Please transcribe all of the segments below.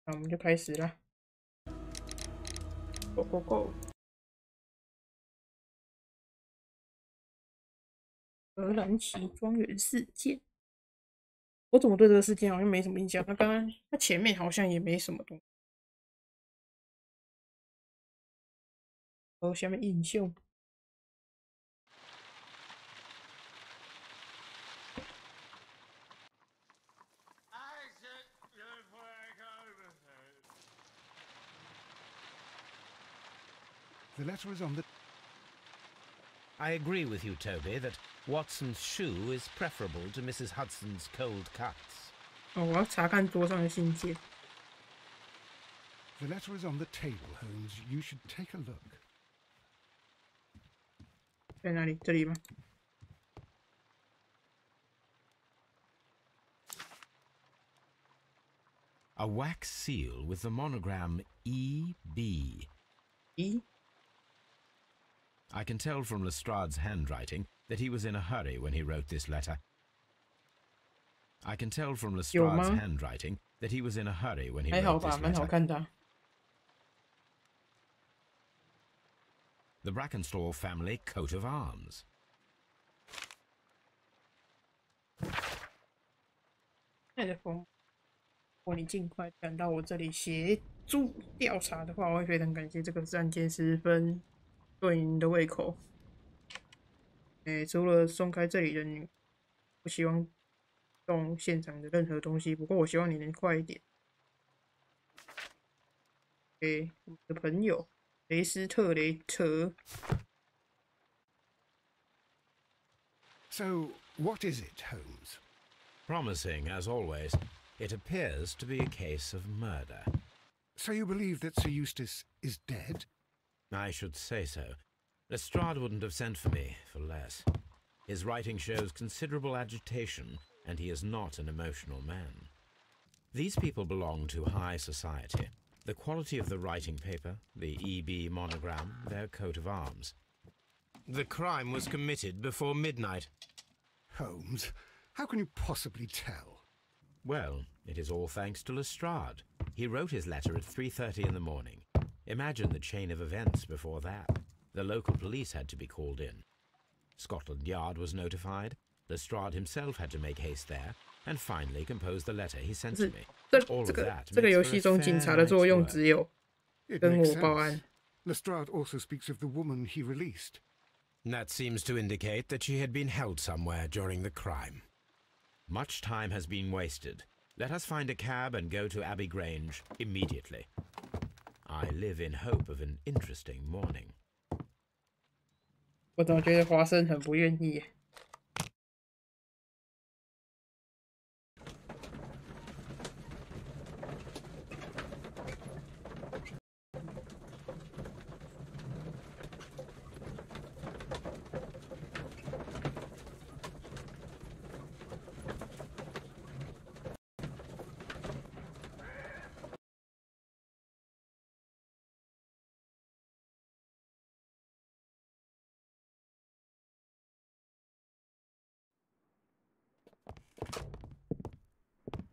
那我们就开始啦 ！Go go go！ 格兰奇庄园事件，我怎么对这个事件好像没什么印象？他前面好像也没什么东西。下面印象。The letter is on the. I agree with you, Toby, that Watson's shoe is preferable to Mrs. Hudson's cold cuts. 哦，我要查看桌上的信件。The letter is on the table, Holmes. You should take a look. 在哪里？这里吗？ A wax seal with the monogram E.B. E. I can tell from Lestrade's handwriting that he was in a hurry when he wrote this letter. I can tell from Lestrade's handwriting that he was in a hurry when he wrote this letter. 蛮好看的。The Brackenstall family coat of arms. 如果你尽快赶到我这里协助调查的话，我会非常感谢。这个案件十分对您的胃口。除了松开这里的女，不希望动现场的任何东西。不过我希望你能快一点。我的朋友雷斯特雷特。So, what is it, Holmes? Promising, as always. It appears to be a case of murder. So you believe that Sir Eustace is dead? I should say so. Lestrade wouldn't have sent for me for less. His writing shows considerable agitation, and he is not an emotional man. These people belong to high society. The quality of the writing paper, the E.B. monogram, their coat of arms. The crime was committed before midnight. Holmes, how can you possibly tell? Well, it is all thanks to Lestrade. He wrote his letter at 3:30 in the morning. Imagine the chain of events before that. The local police had to be called in. Scotland Yard was notified. Lestrade himself had to make haste there, and finally compose the letter he sent to me. All of that 这个游戏中警察的作用只有跟我报案。Lestrade also speaks of the woman he released. That seems to indicate that she had been held somewhere during the crime. Much time has been wasted. Let us find a cab and go to Abbey Grange immediately. I live in hope of an interesting morning. 我怎么觉得华生很不愿意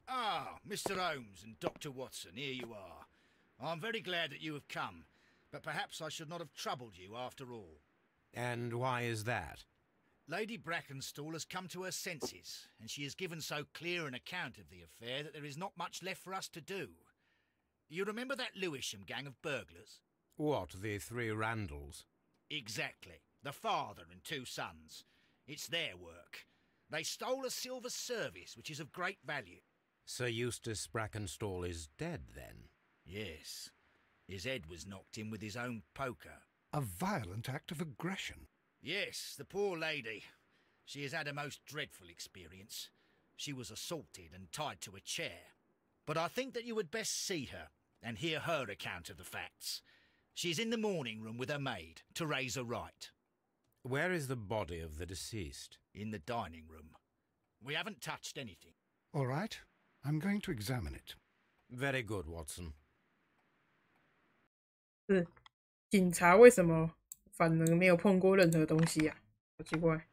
？Ah, Mr. Holmes and Dr. Watson, here you are. I'm very glad that you have come, but perhaps I should not have troubled you after all. And why is that? Lady Brackenstall has come to her senses, and she has given so clear an account of the affair that there is not much left for us to do. You remember that Lewisham gang of burglars? What, the three Randalls? Exactly. The father and two sons. It's their work. They stole a silver service, which is of great value. Sir Eustace Brackenstall is dead, then? Yes. His head was knocked in with his own poker. A violent act of aggression. Yes, the poor lady. She has had a most dreadful experience. She was assaulted and tied to a chair. But I think that you would best see her and hear her account of the facts. She's in the morning room with her maid to raise her right. Where is the body of the deceased? In the dining room. We haven't touched anything. All right. I'm going to examine it. Very good, Watson. 是警察为什么反而没有碰过任何东西啊？好奇怪。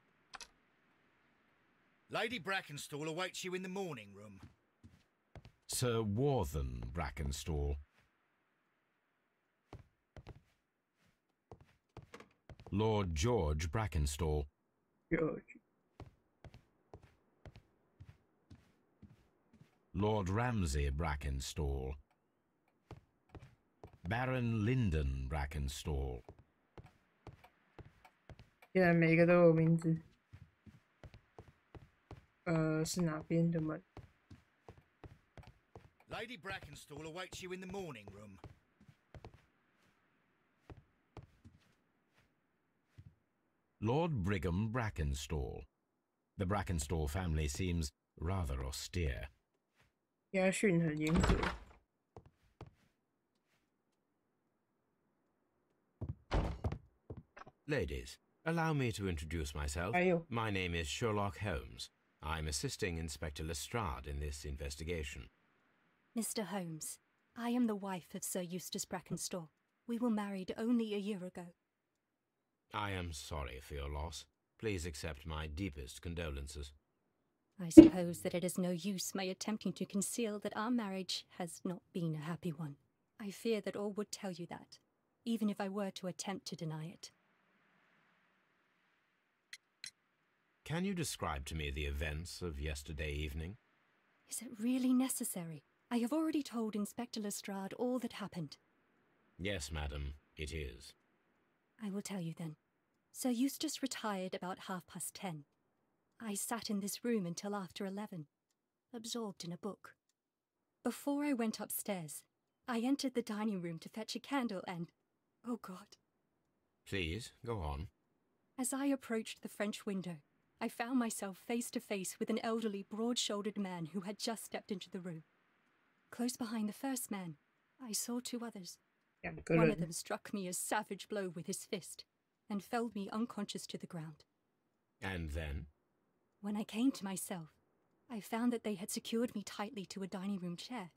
Lady Brackenstall awaits you in the morning room. Sir Warthen Brackenstall. Lord George Brackenstall. George. Lord Ramsay Brackenstall. Baron Lyndon Brackenstall. 现在每个都有名字。是哪边的门？ Lady Brackenstall awaits you in the morning room. Lord Brigham Brackenstall. The Brackenstall family seems rather austere. 家训很严格。 Ladies, allow me to introduce myself. 还有 My name is Sherlock Holmes. I'm assisting Inspector Lestrade in this investigation. Mr. Holmes, I am the wife of Sir Eustace Brackenstall. We were married only a year ago. I am sorry for your loss. Please accept my deepest condolences. I suppose that it is no use my attempting to conceal that our marriage has not been a happy one. I fear that all would tell you that, even if I were to attempt to deny it. Can you describe to me the events of yesterday evening? Is it really necessary? I have already told Inspector Lestrade all that happened. Yes, madam, it is. I will tell you then. Sir Eustace retired about 10:30. I sat in this room until after 11, absorbed in a book. Before I went upstairs, I entered the dining room to fetch a candle and... oh God. Please, go on. As I approached the French window, I found myself face to face with an elderly, broad-shouldered man who had just stepped into the room. Close behind the first man, I saw two others. 两个 One of 人 them struck me a savage blow with his fist and felled me unconscious to the ground. And then? When I came to myself, I found that they had secured me tightly to a dining room chair.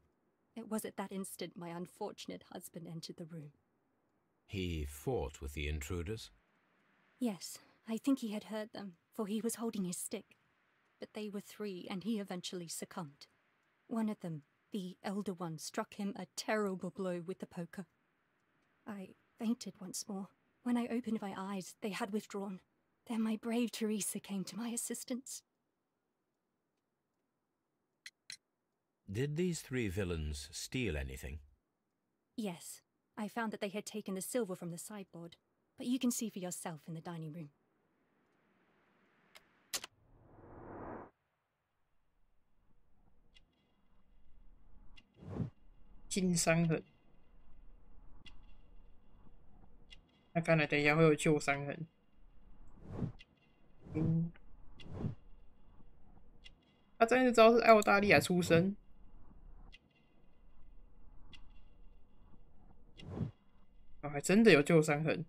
It was at that instant my unfortunate husband entered the room. He fought with the intruders? Yes, I think he had heard them, for he was holding his stick. But they were three, and he eventually succumbed. One of them, the elder one, struck him a terrible blow with the poker. I fainted once more. When I opened my eyes, they had withdrawn. Then my brave Teresa came to my assistance. Did these three villains steal anything? Yes, I found that they had taken the silver from the sideboard, but you can see for yourself in the dining room. 金伤痕。那看来等一下会有旧伤痕。他真的知道是澳大利亚出生。哦，还真的有旧伤痕。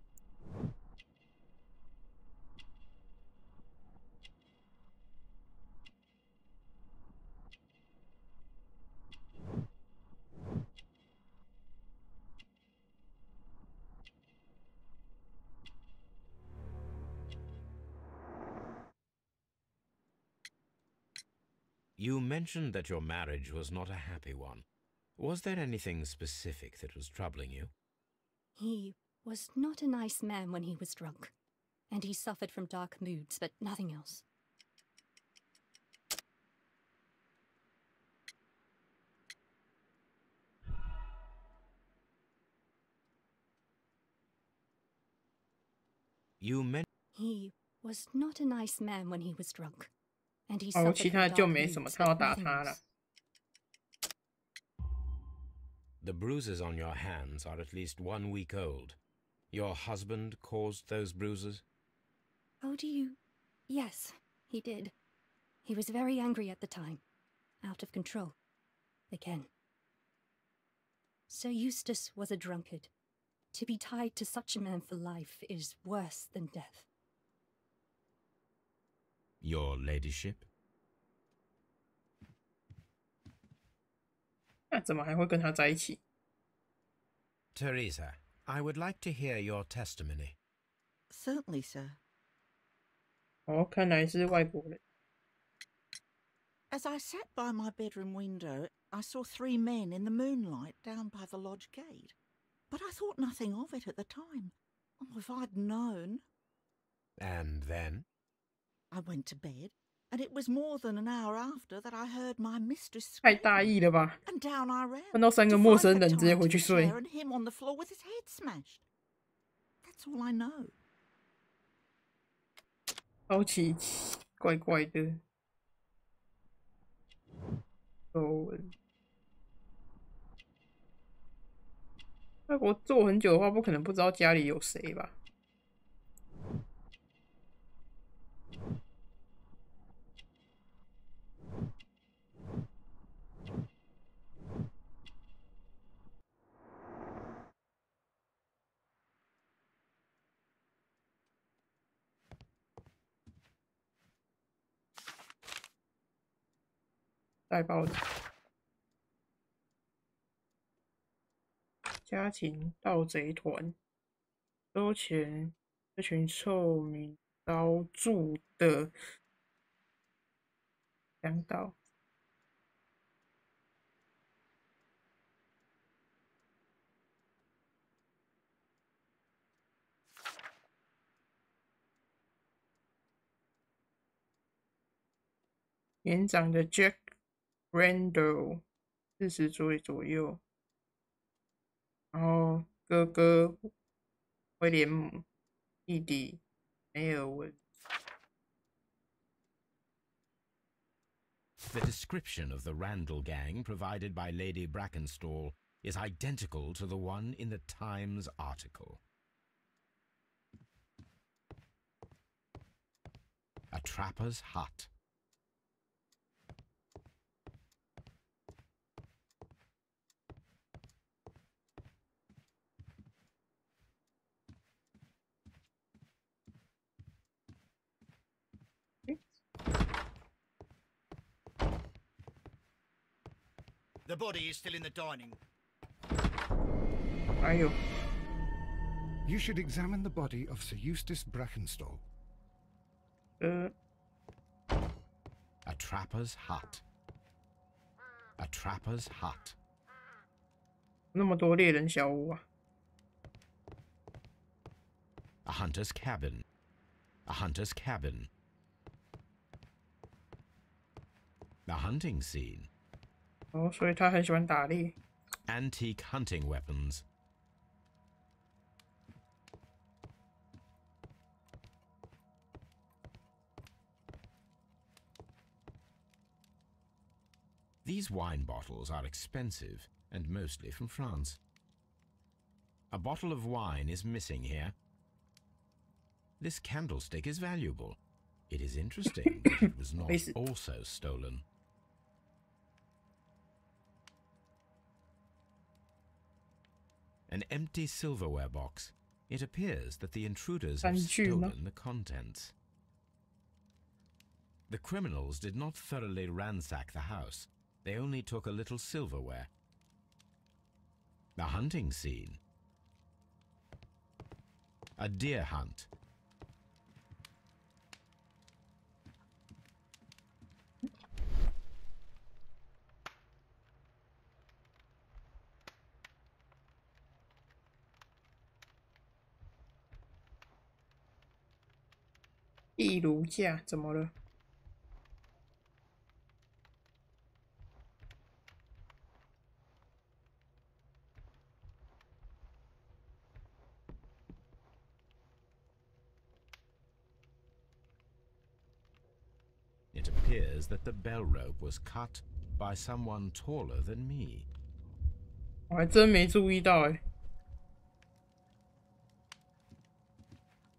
You mentioned that your marriage was not a happy one. Was there anything specific that was troubling you? He was not a nice man when he was drunk, and he suffered from dark moods, but nothing else. You mentioned... He was not a nice man when he was drunk, and he 哦， suffered 其 from 他的就 dark 没什么， moods, 他要 but 打 nothing 他了 else.。The bruises on your hands are at least 1 week old. Your husband caused those bruises? How do you... Yes, he did. He was very angry at the time. Out of control. Again. Sir Eustace was a drunkard. To be tied to such a man for life is worse than death. Your ladyship? 那怎么还会跟他在一起？ Teresa, I would like to hear your testimony. Certainly, sir. 哦，看来是外国人。As I sat by my bedroom window, I saw 3 men in the moonlight down by the lodge gate. But I thought nothing of it at the time. Oh, if I'd known. And then? I went to bed, and it was more than an hour after that I heard my mistress 太大 scream. 意了吧？ And down I ran. 看到3个 to 陌 find 生 her 人直接 tied 回 to 去 a 睡 chair and him on the floor with his head smashed. That's all I know. 超奇奇怪怪的。皱纹。外国做很久的话，不可能不知道家里有谁吧？带报纸。家禽盗贼团收钱，这群臭名昭著的强盗。年长的 Jack Randall 40岁左右，然后哥哥威廉姆，弟弟梅尔文。The description of the Randall gang provided by Lady Brackenstall is identical to the one in the Times article. A trapper's hut. The body is still in the dining. 还有 You should examine the body of Sir Eustace Brackenstall. A trapper's hut. A trapper's hut. 那么多猎人小屋啊！ A hunter's cabin. A hunter's cabin. The hunting scene. 哦，所以他很喜欢打猎。 Antique hunting weapons. These wine bottles are expensive and mostly from France. A bottle of wine is missing here. This candlestick is valuable. It is interesting that it was not also stolen. An empty silverware box. It appears that the intruders have stolen the contents. The criminals did not thoroughly ransack the house. They only took a little silverware. The hunting scene. A deer hunt.《壁炉架》怎么了？ It appears that the bell rope was cut by someone taller than me. 我还真没注意到哎。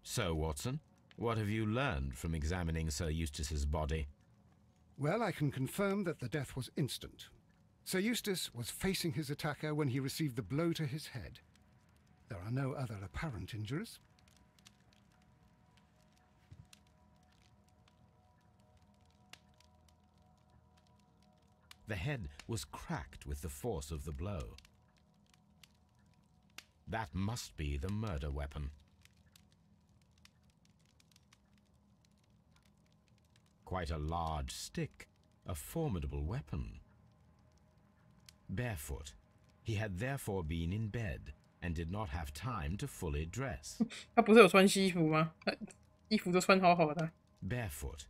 So, Watson, what have you learned from examining Sir Eustace's body? Well, I can confirm that the death was instant. Sir Eustace was facing his attacker when he received the blow to his head. There are no other apparent injuries. The head was cracked with the force of the blow. That must be the murder weapon. Quite a large stick, a formidable weapon. Barefoot, he had therefore been in bed and did not have time to fully dress. 他不是有穿西服吗？衣服都穿好好的。Barefoot.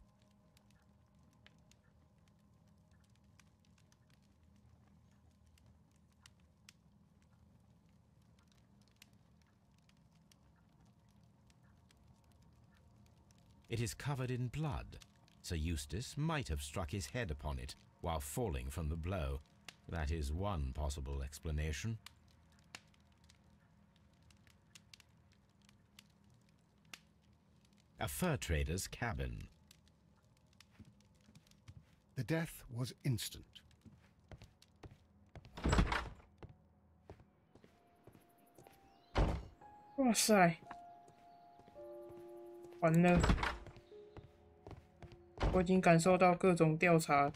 It is covered in blood. Sir Eustace might have struck his head upon it while falling from the blow. That is one possible explanation. A fur trader's cabin. The death was instant. 哇塞，完了！我已经感受到各种调查。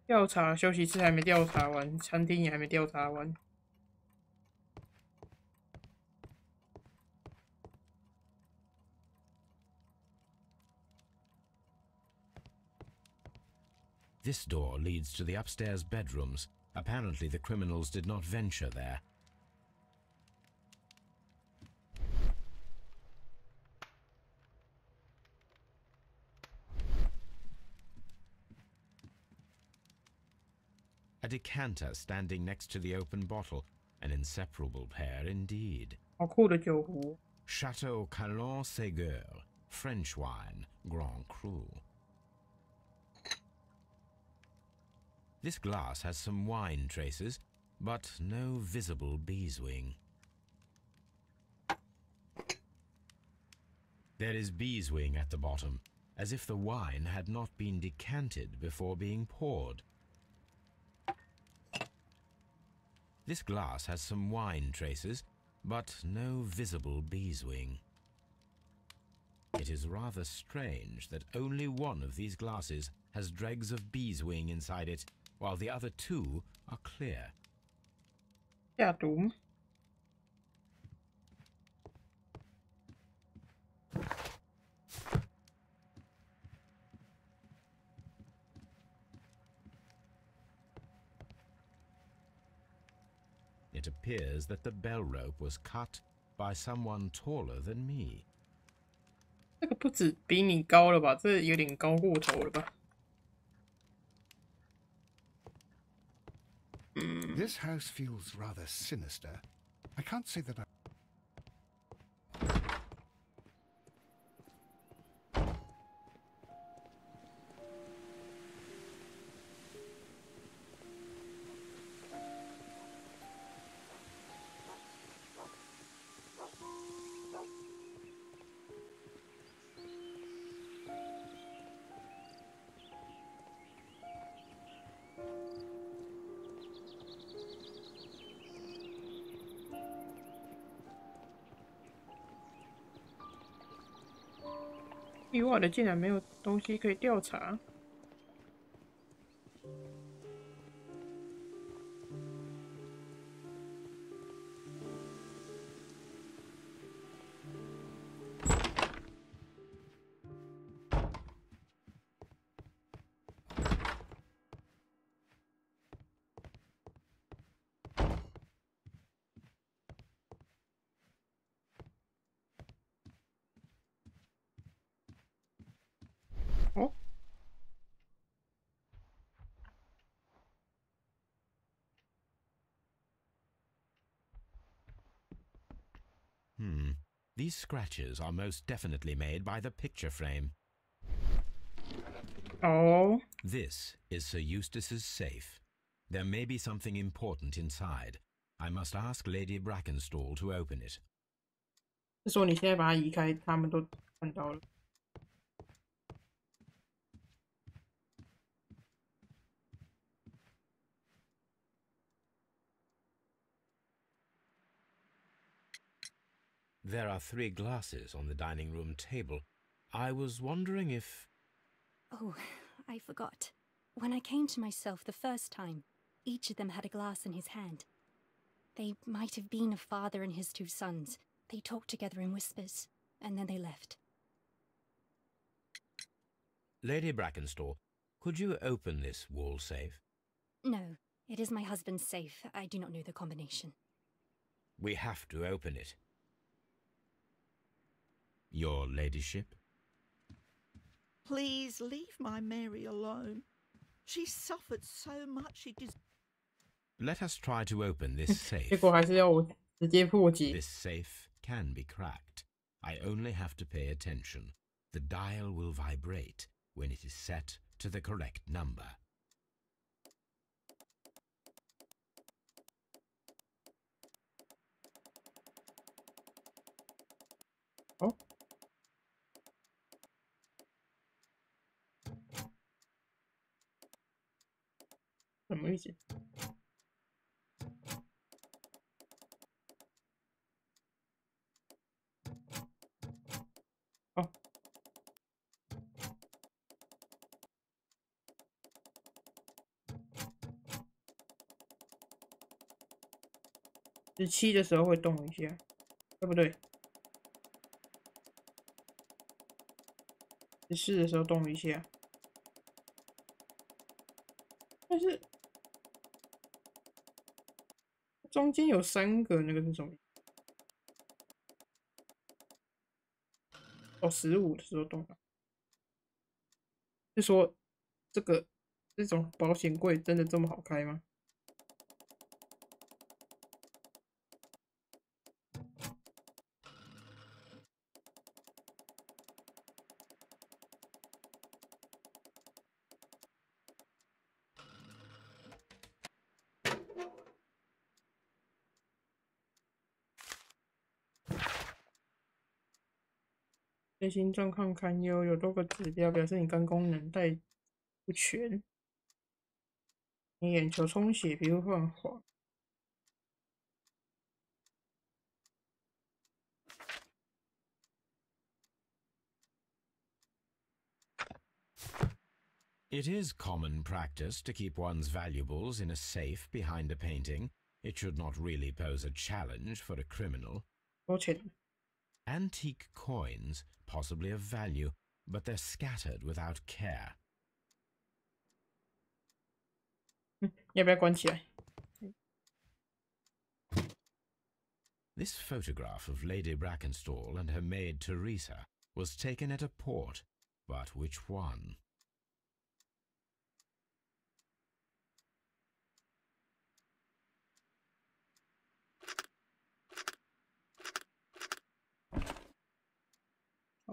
调查休息室还没调查完，餐厅也还没调查完。This door leads to the upstairs bedrooms. Apparently the criminals did not venture there. A decanter standing next to the open bottle. An inseparable pair indeed. 好酷的酒壶。Chateau Calon Ségur, French wine, Grand Cru. This glass has some wine traces, but no visible beeswing. There is beeswing at the bottom, as if the wine had not been decanted before being poured. This glass has some wine traces, but no visible beeswing. It is rather strange that only one of these glasses has dregs of beeswing inside it, while the other two are clear. 下毒吗？ It appears that the bell rope was cut by someone taller than me. 这个不止比你高了吧？这有点高过头了吧？ This house feels rather sinister. I can't say that I...意外的竟然没有东西可以调查。哦，These scratches are most definitely made by the picture frame. 哦， This is Sir Eustace's safe. There may be something important inside. I must ask Lady Brackenstall to open it. 是说你现在把它移开，他们都看到了。There are 3 glasses on the dining room table. I was wondering if... Oh, I forgot. When I came to myself the first time, each of them had a glass in his hand. They might have been a father and his 2 sons. They talked together in whispers, and then they left. Lady Brackenstall, could you open this wall safe? No, it is my husband's safe. I do not know the combination. We have to open it. Your ladyship? Please leave my Mary alone. She suffered so much she Let us try to open this 结 safe. 果还是要我直接破解。 This safe can be cracked. I only have to pay attention. The dial will vibrate when it is set to the correct number. 哦，什么意思？哦，17的时候会动一下，对不对？14的时候动一下，但是中间有3个，那个是什么？哦，15的时候动了。是说这种保险柜真的这么好开吗？ 内心状况堪忧，有多个指标表示你肝功能带不全，你眼球充血，皮肤泛黄。It is common practice to keep one's valuables in a safe behind a painting. It should not really pose a challenge for a criminal. 多钱？ Antique coins, possibly of value, but they're scattered without care. 要不要关起来？ This photograph of Lady Brackenstall and her maid Teresa was taken at a port, but which one?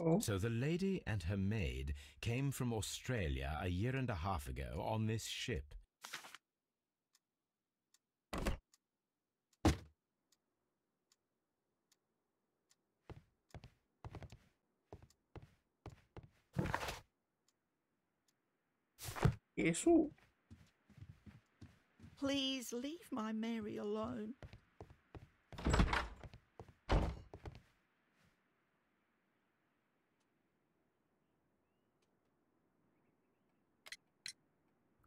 Oh. So the lady and her maid came from Australia a year and a half ago on this ship. Please leave my Mary alone.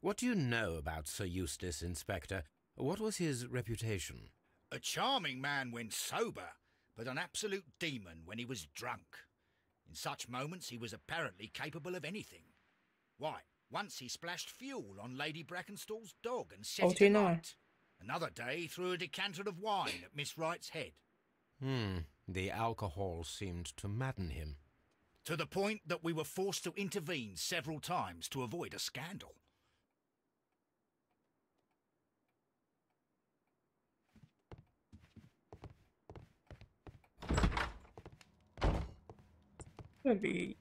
What do you know about Sir Eustace, Inspector? What was his reputation? A charming man when sober, but an absolute demon when he was drunk. In such moments he was apparently capable of anything. Why, once he splashed fuel on Lady Brackenstall's dog and set it alight. Another day he threw a decanter of wine at Miss Wright's head. The alcohol seemed to madden him. To the point that we were forced to intervene several times to avoid a scandal. Maybe.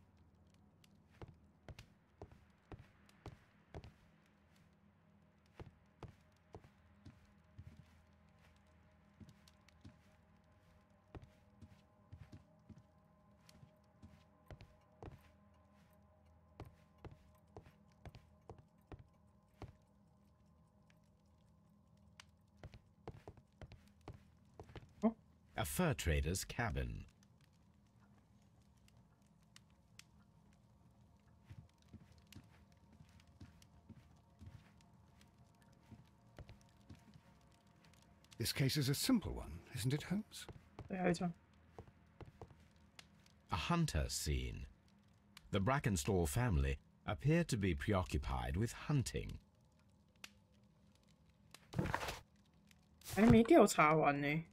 A fur trader's cabin. This case is a simple one, isn't it, Holmes? A hunter scene. The Brackenstall family, appeared to be preoccupied with hunting. 还没调查完呢。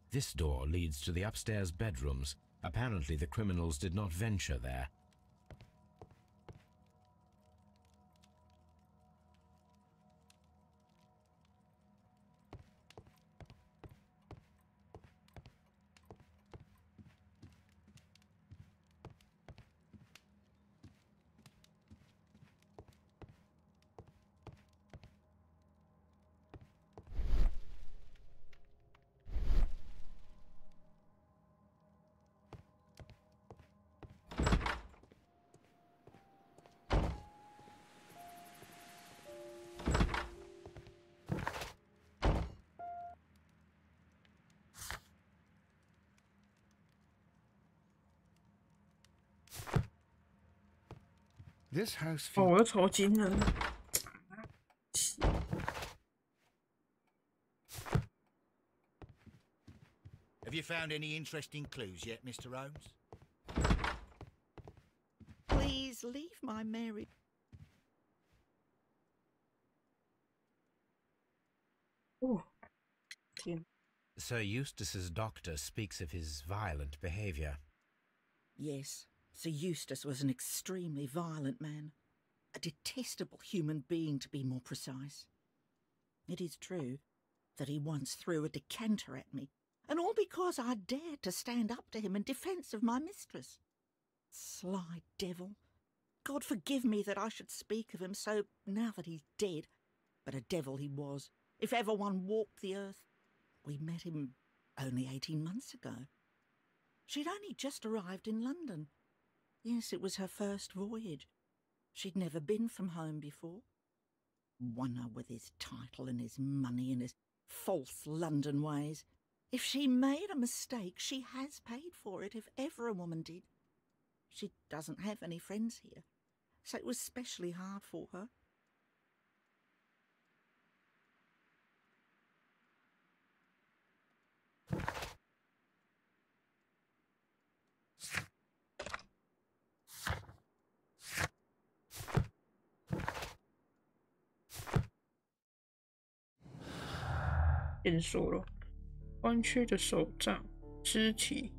This door leads to the upstairs bedrooms. Apparently, the criminals did not venture there. This house 哦， feels 我又抽筋了。Have you found any interesting clues yet, Mr. Holmes? Please leave my Mary. Oh, 天！ Sir Eustace's doctor speaks of his violent behavior. Yes, Sir Eustace was an extremely violent man. A detestable human being, to be more precise. It is true that he once threw a decanter at me, and all because I dared to stand up to him in defence of my mistress. Sly devil. God forgive me that I should speak of him so now that he's dead, but a devil he was, if ever one walked the earth. We met him only 18 months ago. She'd only just arrived in London. Yes, it was her first voyage. She'd never been from home before. Wonder with his title and his money and his false London ways. If she made a mistake, she has paid for it, if ever a woman did. She doesn't have any friends here, so it was specially hard for her. .线索了，弯曲的手杖，肢体。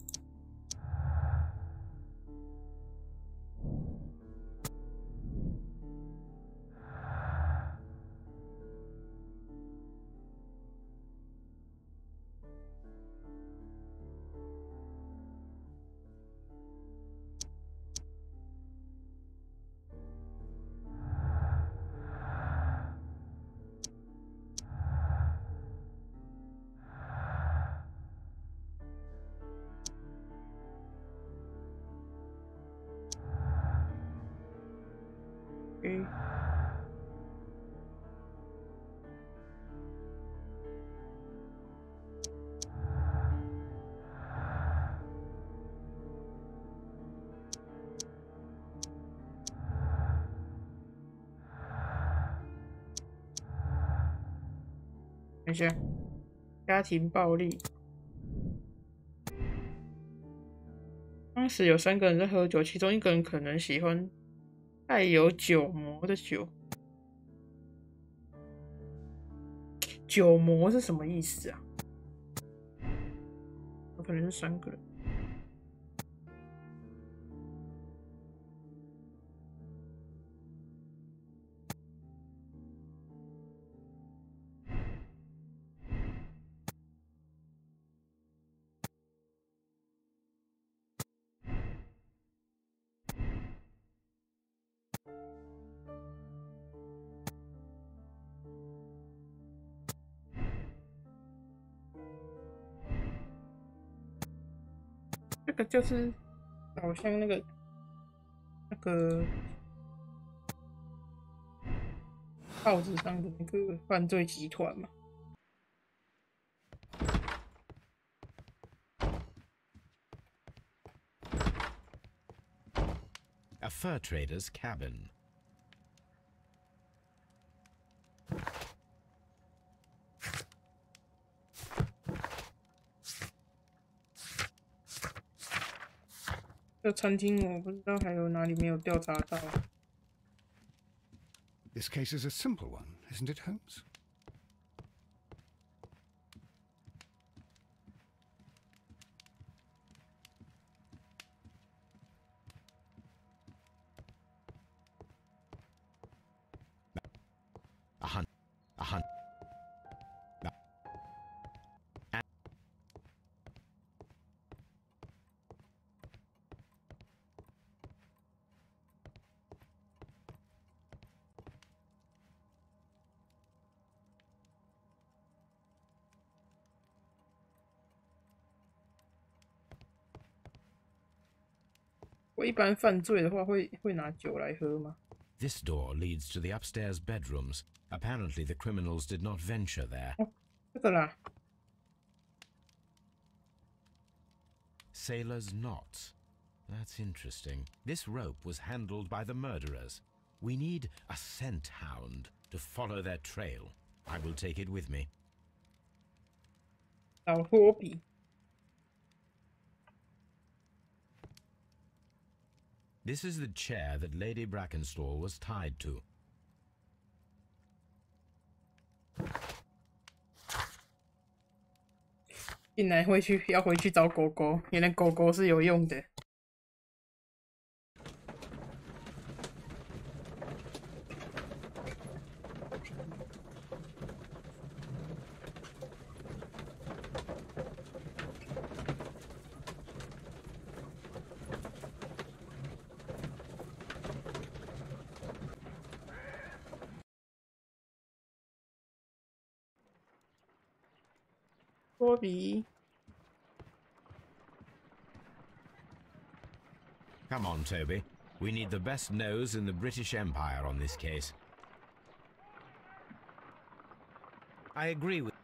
OK， 等一下，家庭暴力。当时有3个人在喝酒，其中1个人可能喜欢带有酒魔的酒。酒魔是什么意思啊？有可能是3个人。这个就是好像那个报纸上的那个犯罪集团嘛。A fur trader's cabin.这餐厅我不知道还有哪里没有调查到。This case is a simple one, isn't it, Holmes? A hunt. 我一般犯罪的话会拿酒来喝吗？ This door leads to the upstairs bedrooms. Apparently the criminals did not venture there. 哦，这个啦。Sailor's knots. That's interesting. This rope was handled by the murderers. We need a scent hound to follow their trail. I will take it with me. 老托比。This is the chair that Lady Brackenstall was tied to. 进来要回去找狗狗，原来狗狗是有用的。托比。 Come on, Toby. We need the best nose in the British Empire on this case. I agree with...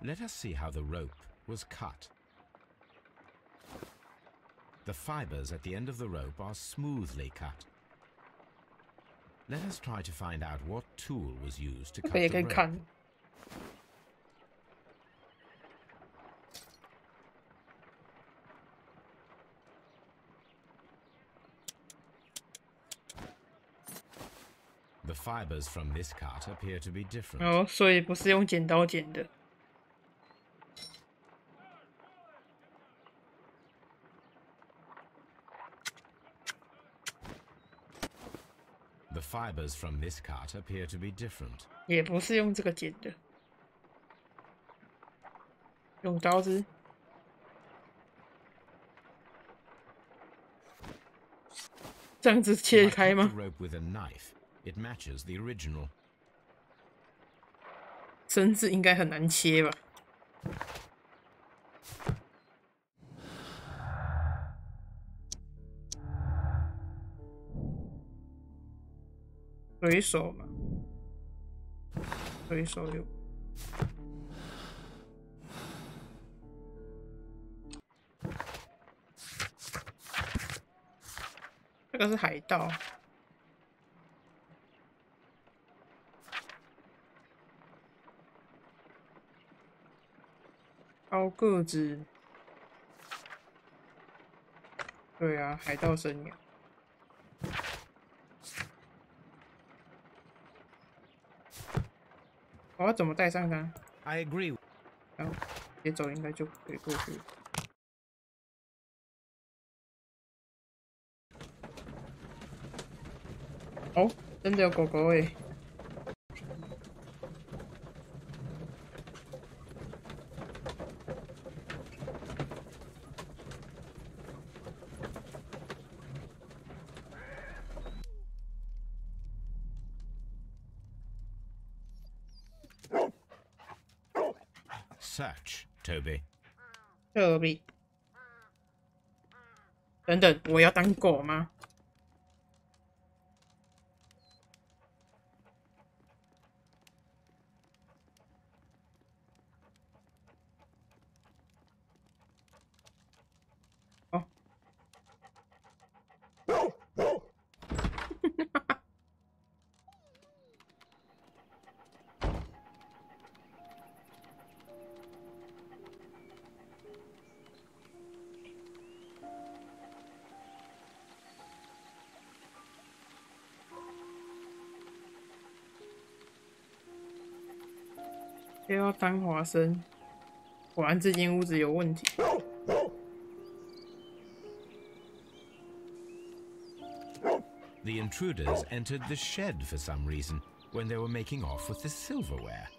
Let us see how the rope was cut. The fibers at the end of the rope are smoothly cut. Let us try to find out what tool was used to cut the rope. 看。The fibers from this cut appear to be different. 哦，所以不是用剪刀剪的。 The fibers from this cut appear to be different. 也不是用这个剪的，用刀子。这样子切开吗？ The rope with a knife. It matches the original. 绳子应该很难切吧？水手嘛，水手有。这个是海盗。高个子。对啊，海盗生涯。 我要怎么带上它？ I agree. 然后别走，应该就可以过去。哦，真的有狗狗诶！ search, Toby. Toby， 等等，我要当狗吗？哦，又要当华生，果然这间屋子有问题。The intruders entered the shed for some reason when they were making off with the silverware.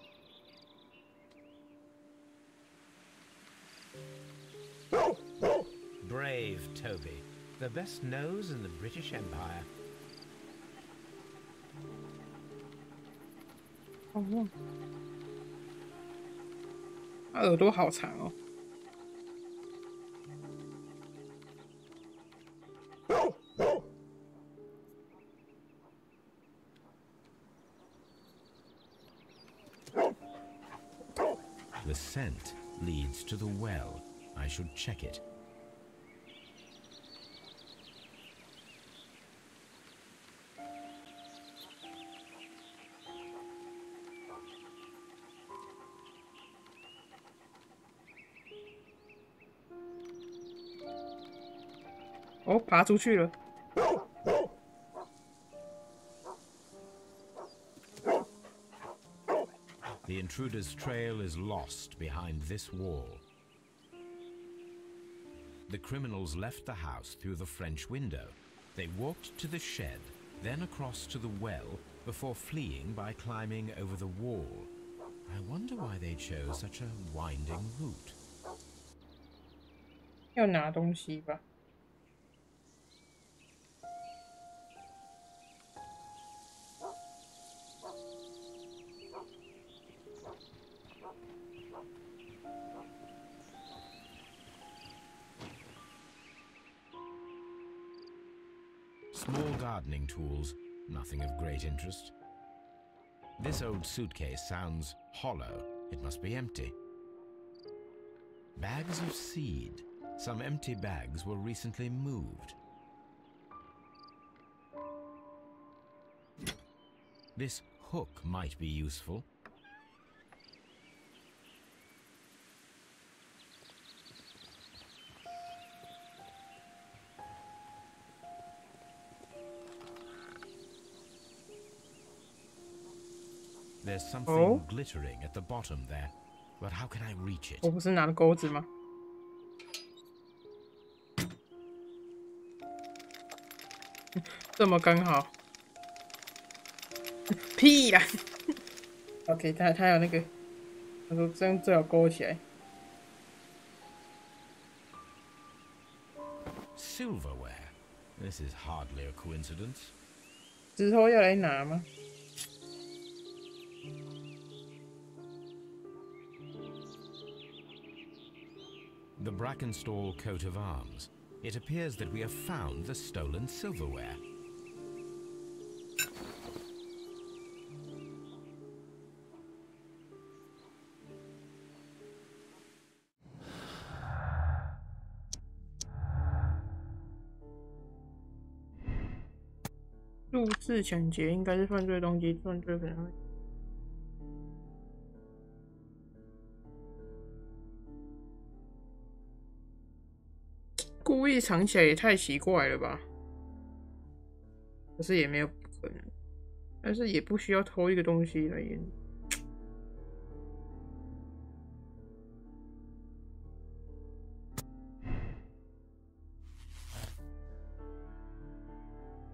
Brave Toby, the best nose in the British Empire. 哦，他耳朵好长哦。The scent leads to the well. I should check it. Oh, 哦，爬出去了。The intruder's trail is lost behind this wall. The criminals left the house through the French window. They walked to the shed, then across to the well, before fleeing by climbing over the wall. I wonder why they chose such a winding route. 要拿东西吧。Small gardening tools, nothing of great interest. This old suitcase sounds hollow. It must be empty. Bags of seed. Some empty bags were recently moved. This hook might be useful. There's something glittering at the bottom there, but how can I reach it? 我不是拿了钩子吗？这么刚好？屁啦！OK， 他有那个，他说这样最好勾起来。Silverware. This is hardly a coincidence. 之后要来拿吗？ The Brackenstall coat of arms. It appears that we have found the stolen silverware. "入室抢劫应该是犯罪动机，犯罪可能会。故意藏起来也太奇怪了吧？可是也没有不可能，但是也不需要偷一个东西来演。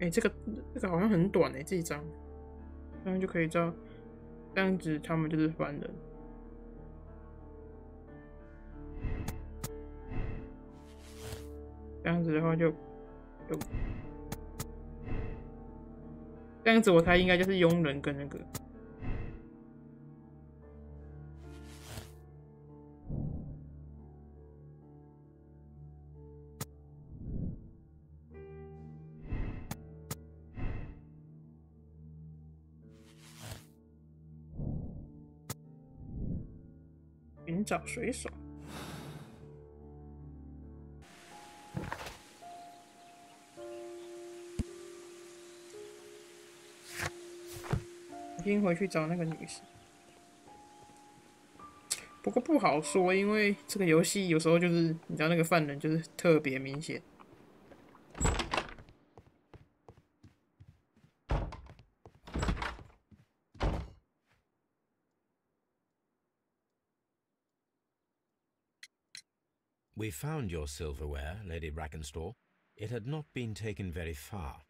哎，这个好像很短哎，这一张，这样就可以知道，这样子他们就是犯人。这样子的话就，这样子我猜应该就是佣人跟那个。寻找水手。我先回去找那个女士。不过不好说，因为这个游戏有时候就是你知道那个犯人就是特别明显。We found your silverware, Lady Brackenstall. It had not been taken very far.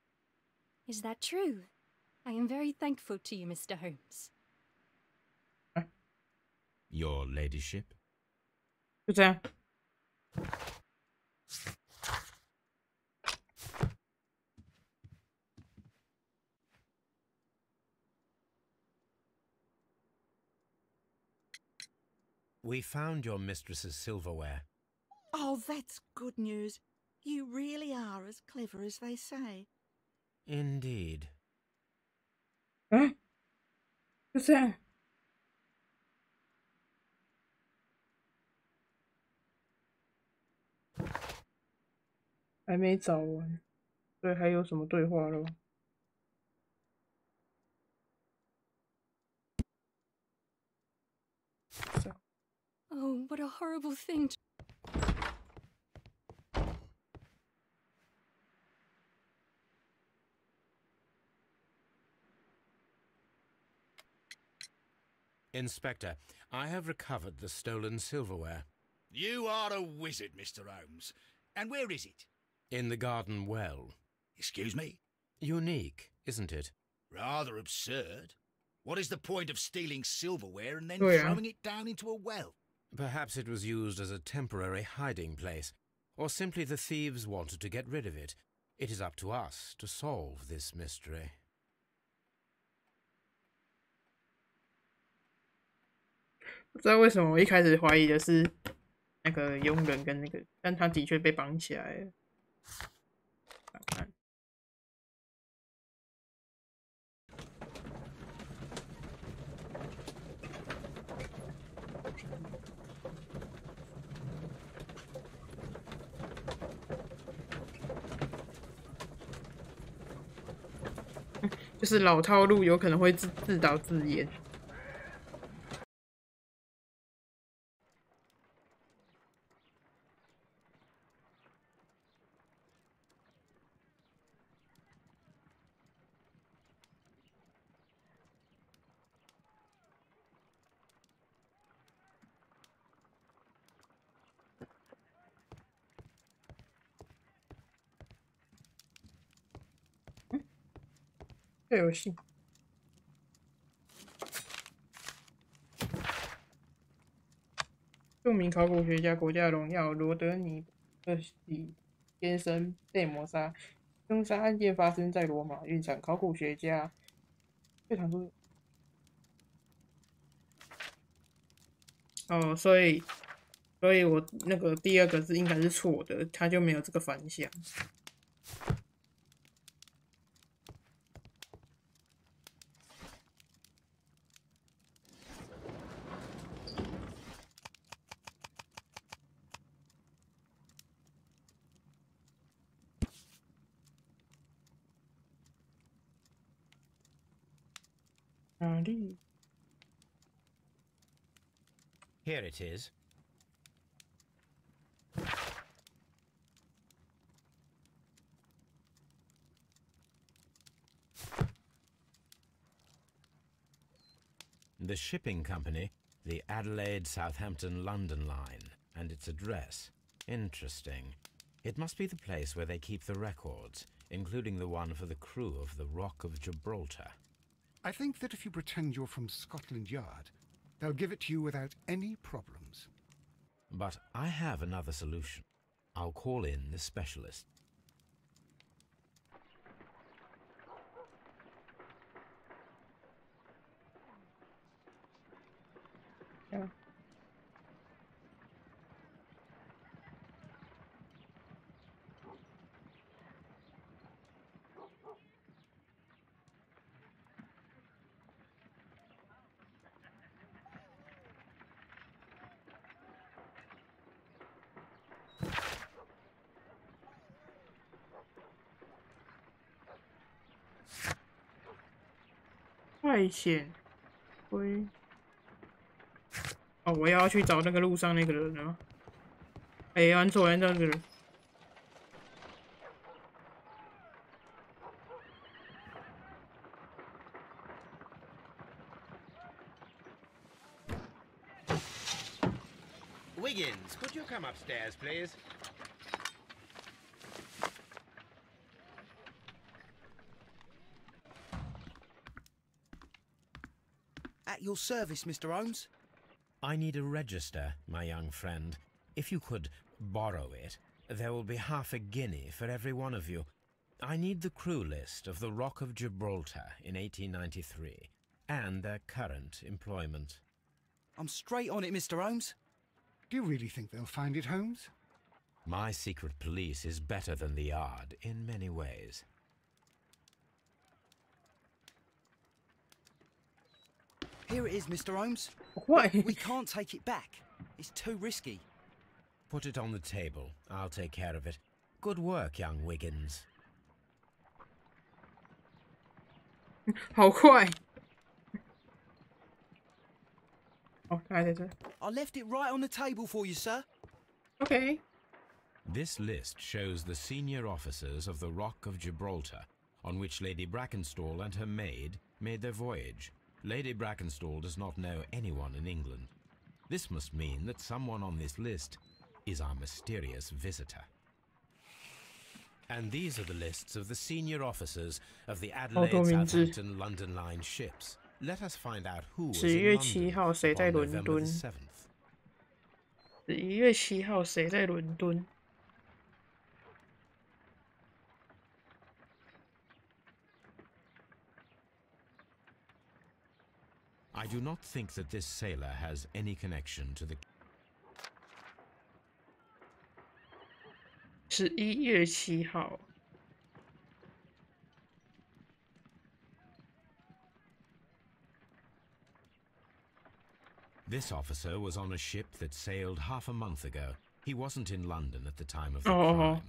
Is that true? I am very thankful to you, Mr. Holmes. Your ladyship? 就这样。We found your mistress's silverware. Oh, that's good news. You really are as clever as they say. Indeed. 啊，就这样。还没找完，所以还有什么对话咯？ Oh, what a horrible thing to... Inspector, I have recovered the stolen silverware. You are a wizard, Mr. Holmes. And where is it? In the garden well. Excuse me? Unique, isn't it? Rather absurd. What is the point of stealing silverware and then Oh, yeah. throwing it down into a well? Perhaps it was used as a temporary hiding place, or simply the thieves wanted to get rid of it. It is up to us to solve this mystery. 不知道为什么我一开始怀疑的是那个佣人跟那个，但他的确被绑起来了。看看，就是老套路，有可能会自导自演。这游戏。著名考古学家、国家荣耀罗德尼特里先生被谋杀，凶杀案件发生在罗马浴场。考古学家最常说哦，所以我那个第二个字应该是错的，他就没有这个反向。哪里？ Here it is. The shipping company, the Adelaide, Southampton, London line, and its address. Interesting. It must be the place where they keep the records, including the one for the crew of the Rock of Gibraltar. I think that if you pretend you're from Scotland Yard, they'll give it to you without any problems. But I have another solution. I'll call in the specialist. Yeah. 探险，哦，我要去找那个路上那个人了。哎，按错，按到那个人。Wiggins, could you come upstairs, please? At your service, Mr. Holmes. I need a register, my young friend. If you could borrow it, there will be half a guinea for every one of you. I need the crew list of the Rock of Gibraltar in 1893, and their current employment. I'm straight on it, Mr. Holmes. Do you really think they'll find it, Holmes? My secret police is better than the Yard in many ways. Here it is, Mr. Holmes. What? We can't take it back. It's too risky. Put it on the table. I'll take care of it. Good work, young Wiggins. 好快！哦，他还在这。I left it right on the table for you, sir. OK。 This list shows the senior officers of the Rock of Gibraltar, on which Lady Brackenstall and her maid made their voyage. Lady Brackenstall does not know anyone in England. This must mean that someone on this list is our mysterious visitor. And these are the lists of the senior officers of the Adelaide, Southampton, London Line ships. Let us find out who was in London on November the 7th. 11月7号谁在伦敦？ I do not think that this sailor has any connection to the... 11月7号。 This officer was on a ship that sailed half a month ago. He wasn't in London at the time of the crime.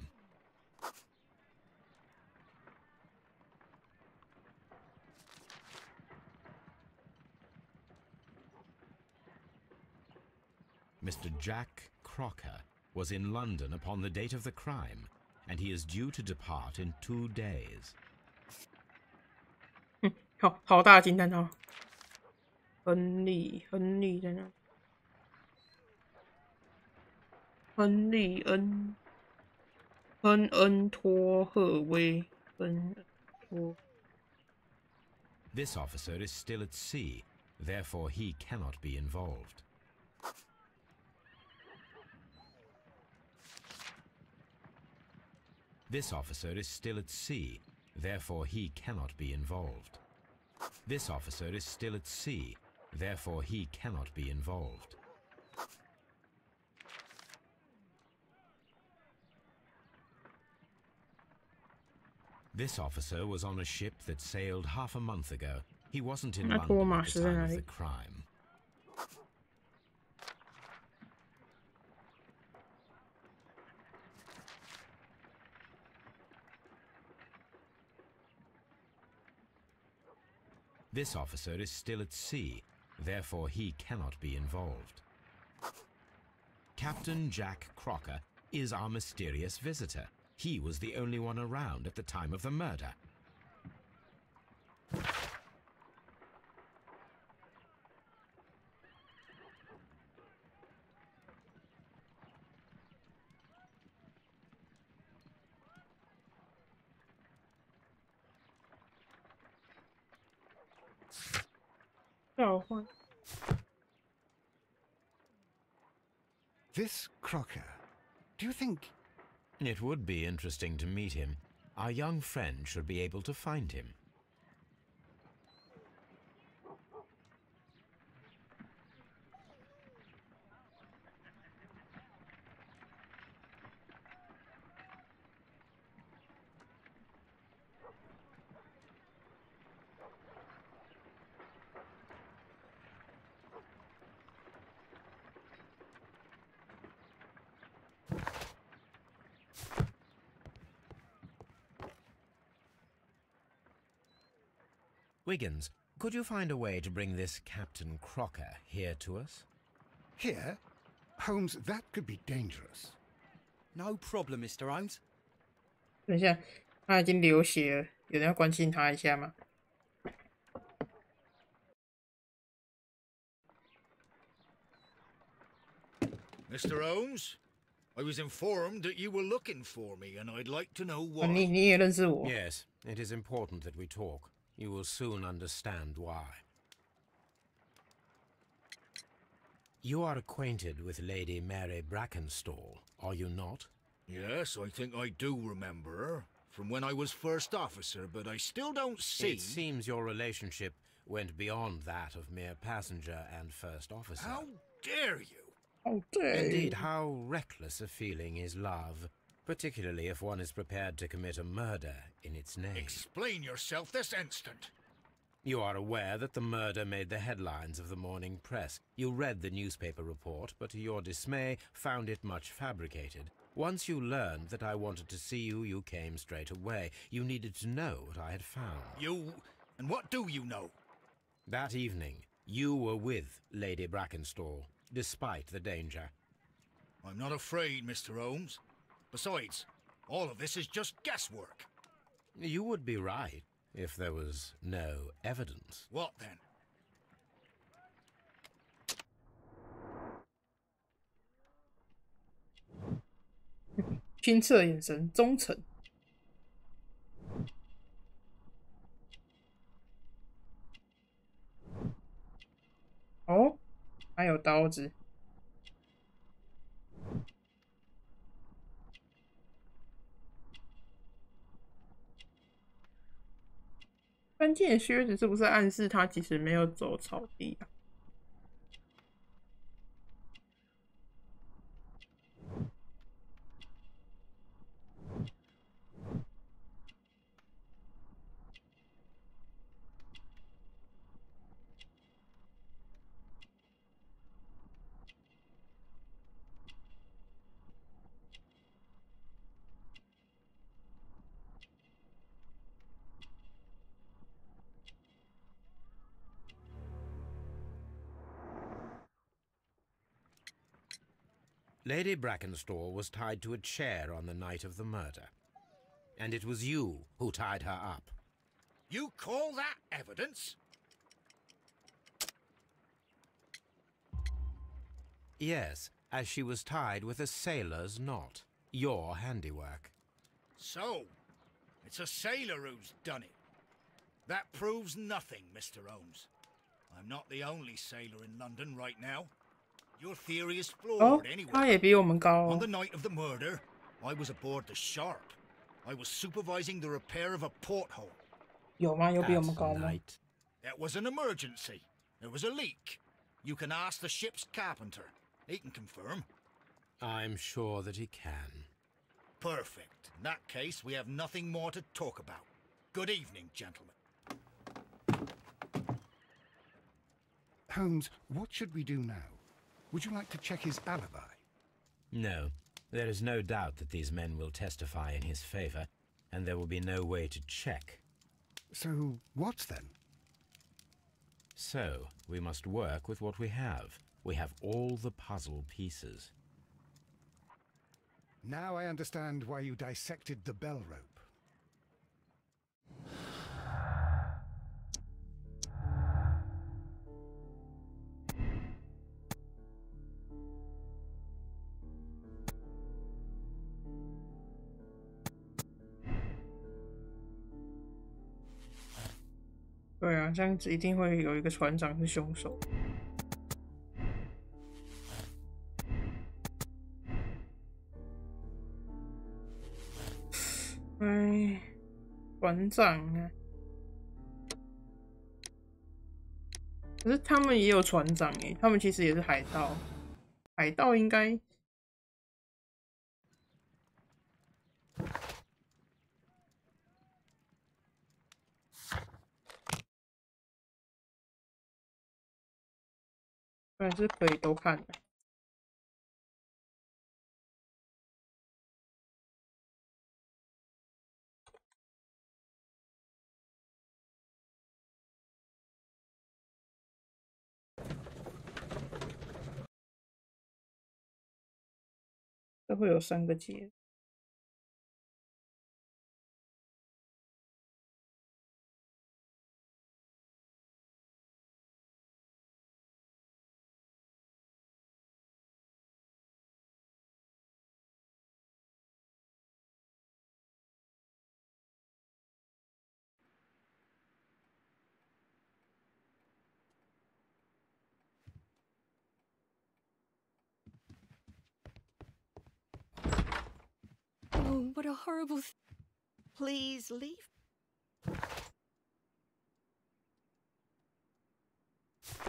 Mr. Jack Crocker was in London upon the date of the crime, and he is due to depart in 2 days. 好大的惊叹号！亨利在哪？亨利恩托赫威，托。 This officer is still at sea, therefore he cannot be involved. This officer is still at sea, therefore he cannot be involved. This officer is still at sea, therefore he cannot be involved. This officer was on a ship that sailed half a month ago. He wasn't in London at the time of the crime. This officer is still at sea, therefore he cannot be involved. Captain Jack Crocker is our mysterious visitor. He was the only one around at the time of the murder. This Crocker, do you think... It would be interesting to meet him. Our young friend should be able to find him. Wiggins, Could you find a way to bring this Captain Crocker here to us? Here? Holmes, that could be dangerous. No problem, Mr. Holmes. 等一下，他已经流血了，有人要关心他一下吗？ Mr. Holmes, I was informed that you were looking for me, and I'd like to know 啊 why. 你也认识我？ Yes, it is important that we talk. You will soon understand why. You are acquainted with Lady Mary Brackenstall, are you not? Yes, I think I do remember her from when I was first officer, but I still don't see. It seems your relationship went beyond that of mere passenger and first officer. How dare you? Oh, dare Indeed, you. how reckless a feeling is love, particularly if one is prepared to commit a murder in its name. Explain yourself this instant. You are aware that the murder made the headlines of the morning press. You read the newspaper report, but to your dismay, found it much fabricated. Once you learned that I wanted to see you, you came straight away. You needed to know what I had found. You... and what do you know? That evening, you were with Lady Brackenstall, despite the danger. I'm not afraid, Mr. Holmes. Besides, all of this is just guesswork. You would be right if there was no evidence. What then? 清澈眼神，忠诚。哦，还有刀子。关键的靴子是不是暗示他其实没有走草地啊？ Lady Brackenstall was tied to a chair on the night of the murder. And it was you who tied her up. You call that evidence? Yes, as she was tied with a sailor's knot. Your handiwork. So, it's a sailor who's done it. That proves nothing, Mr. Holmes. I'm not the only sailor in London right now. Your theory is 哦 flawed anyway. 他也比我们高 On 哦 the。night of the murder, I was aboard the Sharp. I was supervising the repair of a porthole. 有吗？有比我 At 们高吗？ night. It was an emergency. There was a leak. You can ask the ship's carpenter. He can confirm. I'm sure that he can. Perfect. In that case, we have nothing more to talk about. Good evening, gentlemen. Holmes, what should we do now? Would you like to check his alibi? No, there is no doubt that these men will testify in his favor, and there will be no way to check. So, what then? So, we must work with what we have. We have all the puzzle pieces. Now I understand why you dissected the bell rope. "对啊，这样子一定会有一个船长是凶手。哎，船长啊！可是他们也有船长诶，他们其实也是海盗。海盗应该还是可以都看的。这会有3个结。Oh, what a horrible Please leave.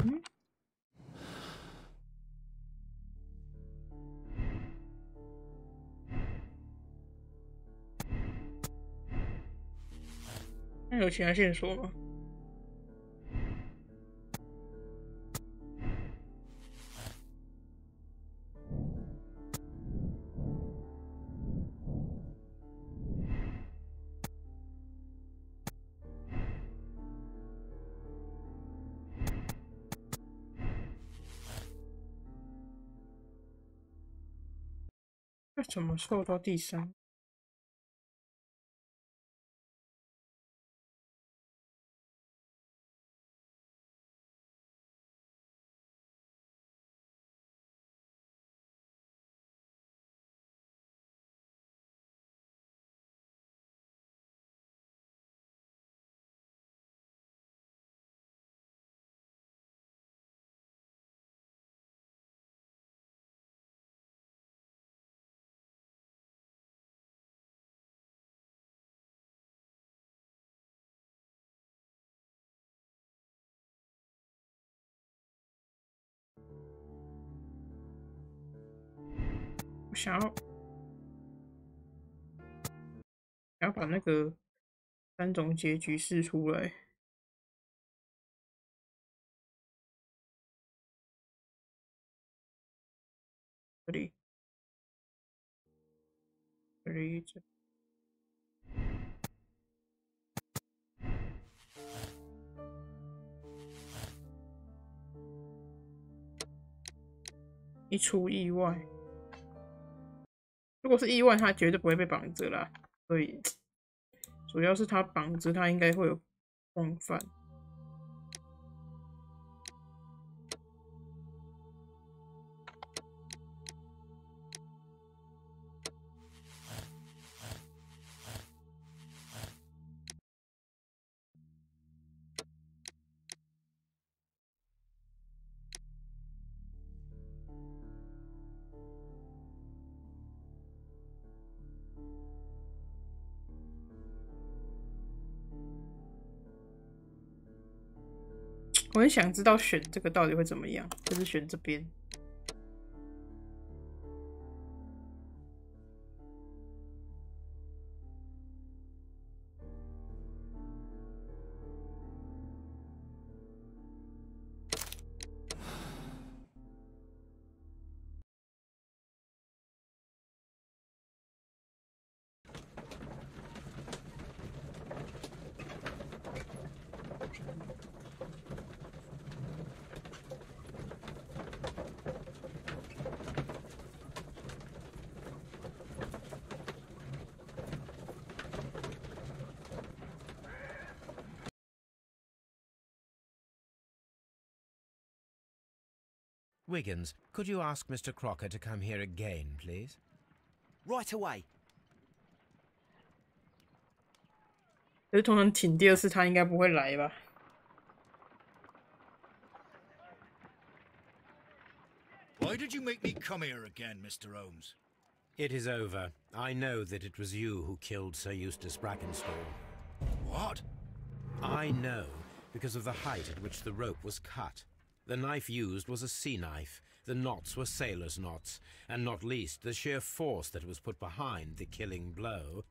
嗯，那有其他线索吗？那怎么凑到第3？我想要把那个3种结局试出来。这里，这里，这里。一出意外，如果是意外，他绝对不会被绑着啦。所以，主要是他绑着，他应该会有共犯。我很想知道选这个到底会怎么样，就是选这边。Wiggins, could you ask Mr. Crocker to come here again, please? Right away. 可是通常请第2次他应该不会来吧？ Why did you make me come here again, Mr. Holmes? It is over. I know that it was you who killed Sir Eustace Brackenstall. What? I know because of the height at which the rope was cut. The knife used was a sea knife. The knots were sailor's knots, and not least the sheer force that was put behind the killing blow.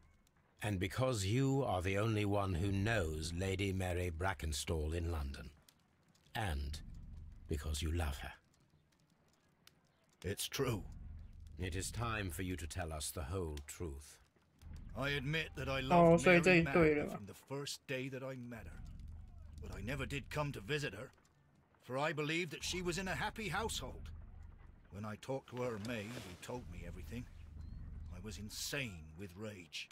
And because you are the only one who knows Lady Mary Brackenstall in London. And because you love her. It's true. It is time for you to tell us the whole truth. I admit that I loved 所以这 Mary 一对了 madly 吧？ from the first day that I met her. But I never did come to visit her, for I believed that she was in a happy household. When I talked to her maid, who told me everything, I was insane with rage.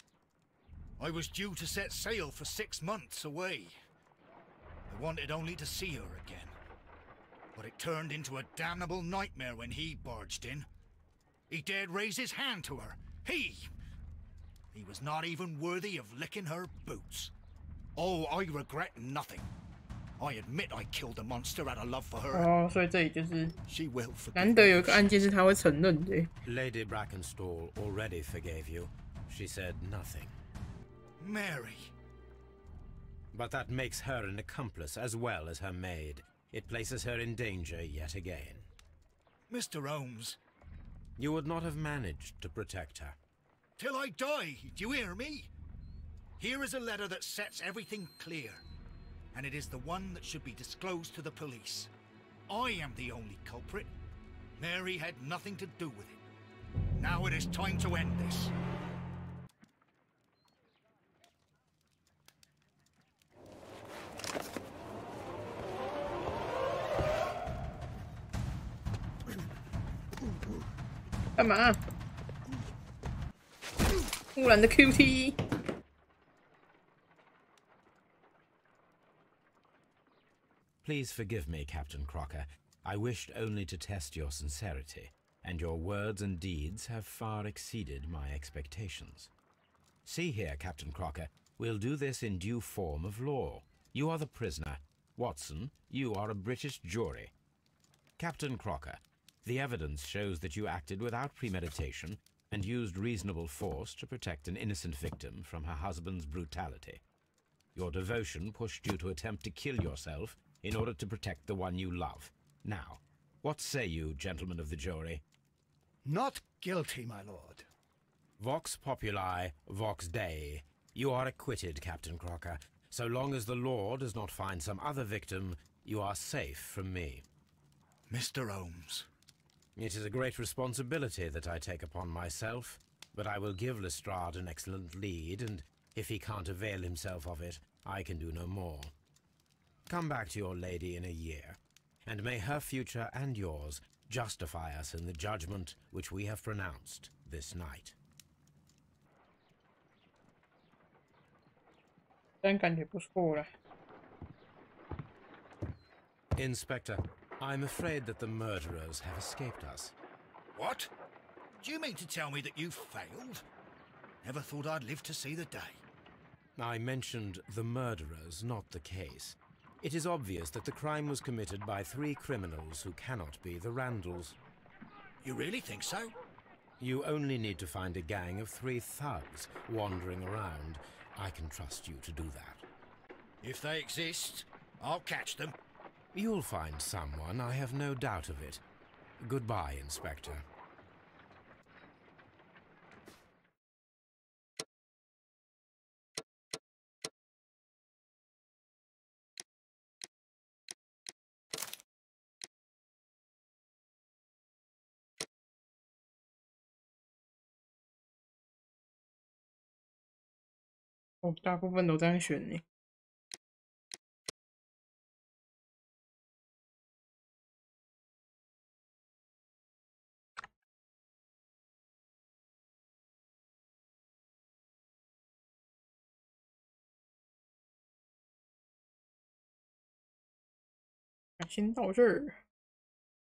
I was due to set sail for 6 months away. I wanted only to see her again. But it turned into a damnable nightmare when he barged in. He dared raise his hand to her. He was not even worthy of licking her boots. Oh, I regret nothing. I admit I killed the monster out of love for her. 哦，所以这里就是 She will forgive 难得 me 有一 for 个案件是他会承认的。 Lady Brackenstall already forgave you. She said nothing. Mary. But that makes her an accomplice as well as her maid. It places her in danger yet again. Mr. Holmes. You would not have managed to protect her. Till I die, do you hear me? Here is a letter that sets everything clear. And it is the one that should be disclosed to the police. I am the only culprit. Mary had nothing to do with it. Now it is time to end this. "干嘛？忽然的 QT。 Please forgive me, Captain Crocker. I wished only to test your sincerity, and your words and deeds have far exceeded my expectations. See here, Captain Crocker, we'll do this in due form of law. You are the prisoner. Watson, you are a British jury. Captain Crocker, the evidence shows that you acted without premeditation and used reasonable force to protect an innocent victim from her husband's brutality. Your devotion pushed you to attempt to kill yourself in order to protect the one you love. Now, what say you, gentlemen of the jury? Not guilty, my lord. Vox populi, vox dei. You are acquitted, Captain Crocker. So long as the law does not find some other victim, you are safe from me. Mr. Holmes. It is a great responsibility that I take upon myself, but I will give Lestrade an excellent lead, and if he can't avail himself of it, I can do no more. Come back to your lady in a year, and may her future and yours justify us in the judgment which we have pronounced this night. 但感觉不错了。 Inspector, I'm afraid that the murderers have escaped us. What? Do you mean to tell me that you failed? Never thought I'd live to see the day. I mentioned the murderers, not the case. It is obvious that the crime was committed by 3 criminals who cannot be the Randalls. You really think so? You only need to find a gang of 3 thugs wandering around. I can trust you to do that. If they exist, I'll catch them. You'll find someone, I have no doubt of it. Goodbye, Inspector. "哦，大部分都这样选呢。" "先到这儿。"